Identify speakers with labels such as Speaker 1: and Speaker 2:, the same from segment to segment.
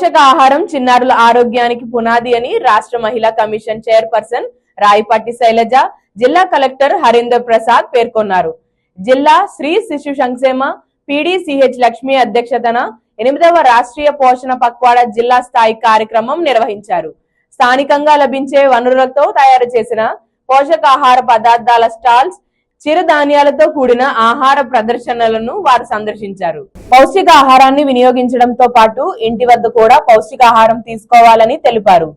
Speaker 1: పోషకాహారం చిన్నారుల ఆరోగ్యానికి పునాది అని రాష్ట్ర మహిళా కమిషన్ చైర్పర్సన్ రాయిపాటి శైలజ, జిల్లా కలెక్టర్ హరీందర్ ప్రసాద్ పేర్కొన్నారు. జిల్లా స్త్రీ శిశు సంక్షేమ పీడీసీహెచ్ లక్ష్మి అధ్యక్షతన 8వ రాష్ట్రీయ పోషణ పక్వాడా జిల్లా స్థాయి కార్యక్రమం నిర్వహించారు. స్థానికంగా లభించే వనరులతో తయారు చేసిన పోషకాహార పదార్థాల స్టాల్స్, చిరుధాన్యాలతో కూడిన ఆహార ప్రదర్శనలను వారు సందర్శించారు. పౌష్టికాహారాన్ని వినియోగించడంతో పాటు ఇంటి వద్ద కూడా పౌష్టికాహారం తీసుకోవాలని తెలిపారు.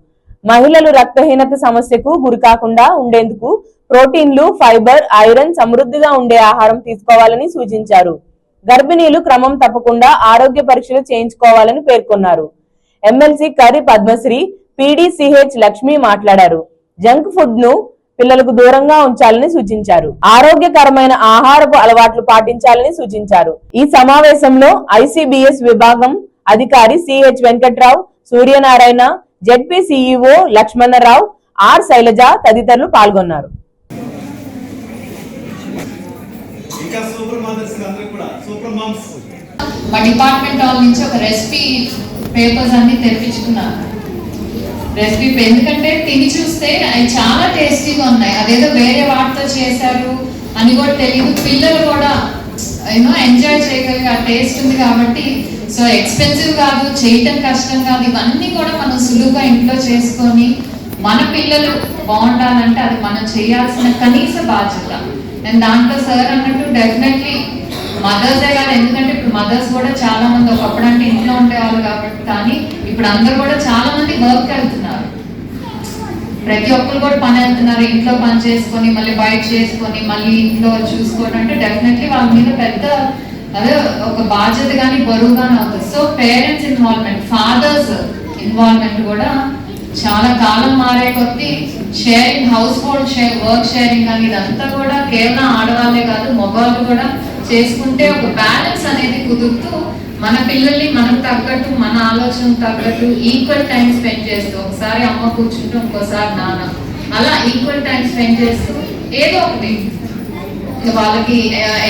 Speaker 1: మహిళలు రక్తహీనత సమస్యకు గురికాకుండా ఉండేందుకు ప్రోటీన్లు, ఫైబర్, ఐరన్ సమృద్ధిగా ఉండే ఆహారం తీసుకోవాలని సూచించారు. గర్భిణీలు క్రమం తప్పకుండా ఆరోగ్య పరీక్షలు చేయించుకోవాలని పేర్కొన్నారు. ఎమ్మెల్సీ కర్రి పద్మశ్రీ, పీడీసీహెచ్ లక్ష్మి మాట్లాడారు. జంక్ ఫుడ్ ను పిల్లలకు దూరంగా ఉంచాలని సూచించారు. ఆరోగ్యకరమైన ఆహారపు అలవాట్లు పాటించాలని సూచించారు. ఈ సమావేశంలో ఐసీబీఎస్ విభాగం అధికారి CH Venkatrao, Suryanarayana, ZP CEO Lakshmanarao, R Shailaja తదితరులు పాల్గొన్నారు.
Speaker 2: మా డిపార్ట్మెంట్ వాళ్ళ నుంచి ఒక రెసిపీ పేపర్స్ అన్ని తెప్పించుకున్నాను. రెసిపీ ఎందుకంటే తిని చూస్తే అవి చాలా టేస్టీగా ఉన్నాయి. అదేదో వేరే వాటితో చేశారు అని కూడా తెలియదు. పిల్లలు కూడా ఎంజాయ్ చేయగలిగే ఆ టేస్ట్ ఉంది కాబట్టి సో ఎక్స్పెన్సివ్ కాదు, చేయటం కష్టం కాదు. ఇవన్నీ కూడా మనం సులువుగా ఇంట్లో చేసుకొని మన పిల్లలు బాగుండాలంటే అది మనం చేయాల్సిన కనీస బాధ్యత. నేను దాంట్లో సార్ అన్నట్టు డెఫినెట్లీ మదర్సే కాదు, ఎందుకంటే ఇప్పుడు మదర్స్ కూడా చాలా మంది ఒకప్పుడు అంటే ఇంట్లో ఉండేవాళ్ళు కాబట్టి, కానీ ఇప్పుడు అందరూ కూడా చాలా మంది వర్క్ వెళ్తున్నారు. ప్రతి ఒక్కరు కూడా పని వెళ్తున్నారు. ఇంట్లో పని చేసుకొని మళ్ళీ బయట చేసుకొని మళ్ళీ ఇంట్లో చూసుకోవడం అంటే డెఫినెట్లీ వాళ్ళ మీద పెద్ద అదే ఒక బాధ్యత కానీ బరువు కానీ అవుతుంది. So parents involvement, fathers involvement కూడా చాలా కాలం మారే కొద్దీ sharing, household work sharing కానీ ఇదంతా కూడా కేవలం ఆడవాళ్ళే కాదు మగవాళ్ళు కూడా చేసుకుంటే ఒక బ్యాలెన్స్ అనేది కుదురుతూ మన పిల్లల్ని మనకు తగ్గట్టు, మన ఆలోచనకు తగ్గట్టు ఈక్వల్ టైం స్పెండ్ చేస్తూ, ఒకసారి అమ్మ కూర్చుంటూ ఇంకోసారి నాన్న, అలా ఈక్వల్ టైం స్పెండ్ చేస్తూ ఏదో ఒకటి వాళ్ళకి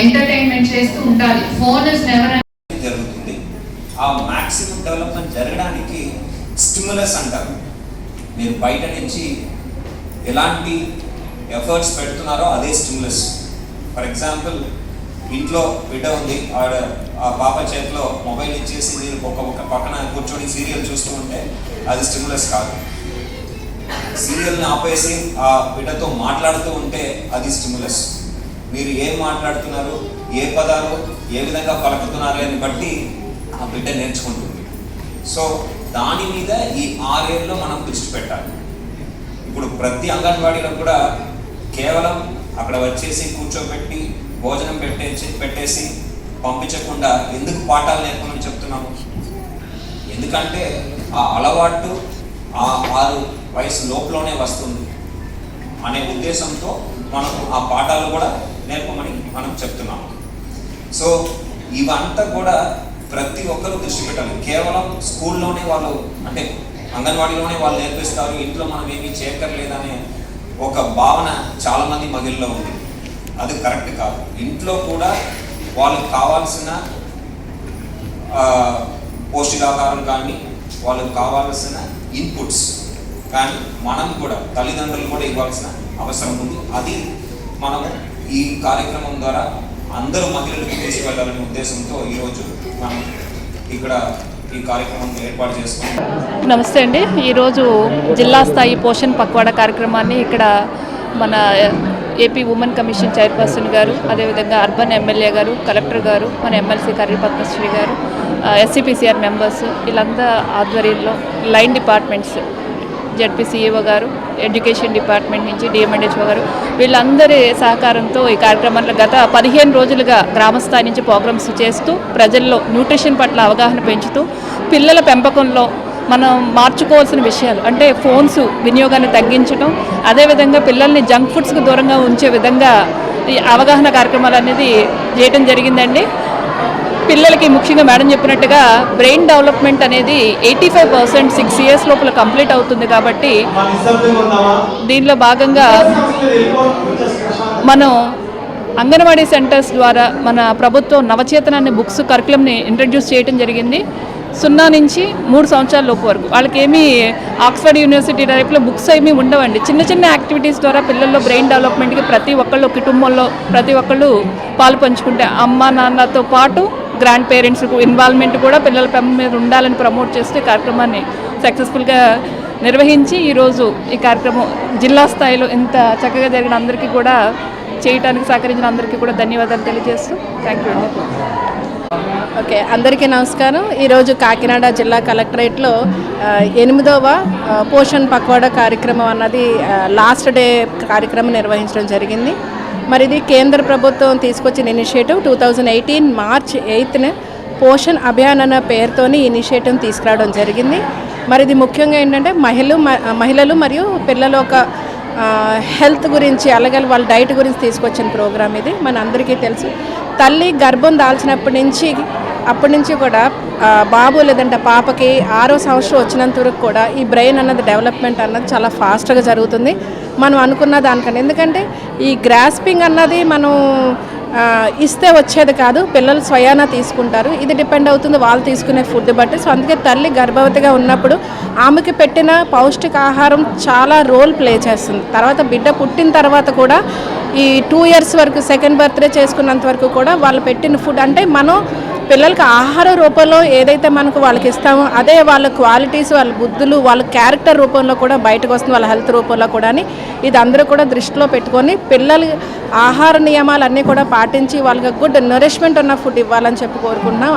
Speaker 2: ఎంటర్టైన్మెంట్ చేస్తూ ఉండాలి. ఫోన్ ఇస్ నెవర్
Speaker 3: జరుగుతుంది. ఆ మాక్సిమం డెవలప్మెంట్ జరగడానికి స్టిమ్యులస్ అంటారు. మీరు బయట నుంచి ఎలాంటి ఎఫర్ట్స్ పెడుతున్నారో అదే స్టిమ్యులస్. ఫర్ ఎగ్జాంపుల్, ఇంట్లో బిడ్డ ఉంది, ఆ పాప చేతిలో మొబైల్ ఇచ్చేసి మీరు ఒక పక్కన కూర్చొని సీరియల్ చూస్తూ ఉంటే అది స్టిమ్యులస్ కాదు. సీరియల్ని ఆపేసి ఆ బిడ్డతో మాట్లాడుతూ ఉంటే అది స్టిమ్యులస్. మీరు ఏం మాట్లాడుతున్నారు, ఏ పదాలు ఏ విధంగా పలుకుతున్నారు అని బట్టి ఆ బిడ్డ నేర్చుకుంటుంది. సో దాని మీద ఈ 6 ఏళ్ళలో మనం దృష్టి పెట్టాలి. ఇప్పుడు ప్రతి అంగన్వాడీలో కూడా కేవలం అక్కడ వచ్చేసి కూర్చోబెట్టి భోజనం పెట్టేసి పంపించకుండా ఎందుకు పాఠాలు నేర్పమని చెప్తున్నాము? ఎందుకంటే ఆ అలవాటు ఆ 6 వయసు లోపలనే వస్తుంది అనే ఉద్దేశంతో మనం ఆ పాఠాలు కూడా నేర్పమని మనం చెప్తున్నాము. సో ఇవంతా కూడా ప్రతి ఒక్కరూ దృష్టి పెట్టాలి. కేవలం స్కూల్లోనే వాళ్ళు అంటే అంగన్వాడీలోనే వాళ్ళు నేర్పిస్తారు, ఇంట్లో మనం ఏమీ చేయక్కర్లేదనే ఒక భావన చాలామంది మహిళల్లో ఉంది. అది కరెక్ట్ కాదు. ఇంట్లో కూడా వాళ్ళకి కావాల్సిన పౌష్టికాహారం కానీ వాళ్ళకి కావాల్సిన ఇన్పుట్స్ కానీ మనం కూడా తల్లిదండ్రులు కూడా ఇవ్వాల్సిన అవసరం ఉంది. అది మనము ఈ కార్యక్రమం ద్వారా అందరూ మహిళలకు తీసుకెళ్లాలనే ఉద్దేశంతో ఈరోజు మనం ఇక్కడ ఈ కార్యక్రమం ఏర్పాటు చేసుకున్నాం.
Speaker 4: నమస్తే అండి. ఈరోజు జిల్లా స్థాయి పోషణ్ పక్వాడా కార్యక్రమాన్ని ఇక్కడ మన ఏపీ ఉమెన్ కమిషన్ చైర్పర్సన్ గారు, అదేవిధంగా అర్బన్ ఎమ్మెల్యే గారు, కలెక్టర్ గారు, మన ఎమ్మెల్సీ కర్రి పద్మశ్రీ గారు, ఎస్సీపీసీఆర్ మెంబర్స్ వీళ్ళంతా ఆధ్వర్యంలో లైన్ డిపార్ట్మెంట్స్, జెడ్పీ సీఈఓ గారు, ఎడ్యుకేషన్ డిపార్ట్మెంట్ నుంచి డిఎంఎండ్హెచ్ఓ గారు వీళ్ళందరి సహకారంతో ఈ కార్యక్రమంలో గత 15 రోజులుగా గ్రామస్థాయి నుంచి ప్రోగ్రామ్స్ చేస్తూ ప్రజల్లో న్యూట్రిషన్ పట్ల అవగాహన పెంచుతూ పిల్లల పెంపకంలో మనం మార్చుకోవాల్సిన విషయాలు అంటే ఫోన్స్ వినియోగాన్ని తగ్గించడం, అదేవిధంగా పిల్లల్ని జంక్ ఫుడ్స్కి దూరంగా ఉంచే విధంగా ఈ అవగాహన కార్యక్రమాలు అనేది చేయడం జరిగిందండి. పిల్లలకి ముఖ్యంగా మేడం చెప్పినట్టుగా బ్రెయిన్ డెవలప్మెంట్ అనేది 85% 6 years లోపల కంప్లీట్ అవుతుంది. కాబట్టి దీనిలో భాగంగా మనం అంగన్వాడీ సెంటర్స్ ద్వారా మన ప్రభుత్వం నవచేతనాన్ని బుక్స్ కరికులంని ఇంట్రడ్యూస్ చేయడం జరిగింది. 0 నుంచి 3 సంవత్సరాల లోపు వరకు. వాళ్ళకి ఏమీ ఆక్స్ఫర్డ్ యూనివర్సిటీ టైప్లో బుక్స్ ఏమీ ఉండవండి. చిన్న చిన్న యాక్టివిటీస్ ద్వారా పిల్లల్లో బ్రెయిన్ డెవలప్మెంట్కి ప్రతి ఒక్కళ్ళు కుటుంబంలో ప్రతి ఒక్కళ్ళు పాలు పంచుకుంటే అమ్మ నాన్నతో పాటు గ్రాండ్ పేరెంట్స్ ఇన్వాల్వ్మెంట్ కూడా పిల్లల మీద ఉండాలని ప్రమోట్ చేస్తే కార్యక్రమాన్ని సక్సెస్ఫుల్గా నిర్వహించి ఈరోజు ఈ కార్యక్రమం జిల్లా స్థాయిలో ఇంత చక్కగా జరిగిన అందరికీ కూడా చేయడానికి సహకరించిన అందరికీ కూడా ధన్యవాదాలు తెలియజేస్తూ థ్యాంక్ యూ అండి.
Speaker 5: ఓకే, అందరికీ నమస్కారం. ఈరోజు కాకినాడ జిల్లా కలెక్టరేట్లో 8వ పోషణ్ పక్వాడా కార్యక్రమం అన్నది లాస్ట్ డే కార్యక్రమం నిర్వహించడం జరిగింది. మరి ఇది కేంద్ర ప్రభుత్వం తీసుకొచ్చిన ఇనిషియేటివ్. 2018 మార్చ్ 8న పోషణ్ అభియాన్ అన్న పేరుతోని ఇనిషియేటివ్ తీసుకురావడం జరిగింది. మరి ఇది ముఖ్యంగా ఏంటంటే మహిళలు మరియు పిల్లల ఒక హెల్త్ గురించి అలాగే వాళ్ళ డైట్ గురించి తీసుకొచ్చిన ప్రోగ్రామ్ ఇది. మన అందరికీ తెలుసు, తల్లి గర్భం దాల్చినప్పటి నుంచి కూడా బాబు లేదంటే పాపకి 6వ సంవత్సరం వచ్చినంత వరకు కూడా ఈ బ్రెయిన్ అన్నది డెవలప్మెంట్ అన్నది చాలా ఫాస్ట్గా జరుగుతుంది మనం అనుకున్న దానికన్నా. ఎందుకంటే ఈ గ్రాస్పింగ్ అన్నది మనం ఇస్తే వచ్చేది కాదు, పిల్లలు స్వయానా తీసుకుంటారు. ఇది డిపెండ్ అవుతుంది వాళ్ళు తీసుకునే ఫుడ్ బట్టి. సో అందుకే తల్లి గర్భవతిగా ఉన్నప్పుడు ఆమెకి పెట్టిన పౌష్టికాహారం చాలా రోల్ ప్లే చేస్తుంది. తర్వాత బిడ్డ పుట్టిన తర్వాత కూడా ఈ 2 years వరకు సెకండ్ బర్త్డే చేసుకున్నంత వరకు కూడా వాళ్ళు పెట్టిన ఫుడ్ అంటే మనం పిల్లలకి ఆహార రూపంలో ఏదైతే మనకు వాళ్ళకి ఇస్తామో అదే వాళ్ళ క్వాలిటీస్, వాళ్ళ బుద్ధులు, వాళ్ళ క్యారెక్టర్ రూపంలో కూడా బయటకు వస్తుంది, వాళ్ళ హెల్త్ రూపంలో కూడా. ఇది అందరూ కూడా దృష్టిలో పెట్టుకొని పిల్లలు ఆహార నియమాలన్నీ కూడా పాటించి వాళ్ళకి గుడ్ నరిష్మెంట్ ఉన్న ఫుడ్ ఇవ్వాలని చెప్పి కోరుకుంటున్నాం.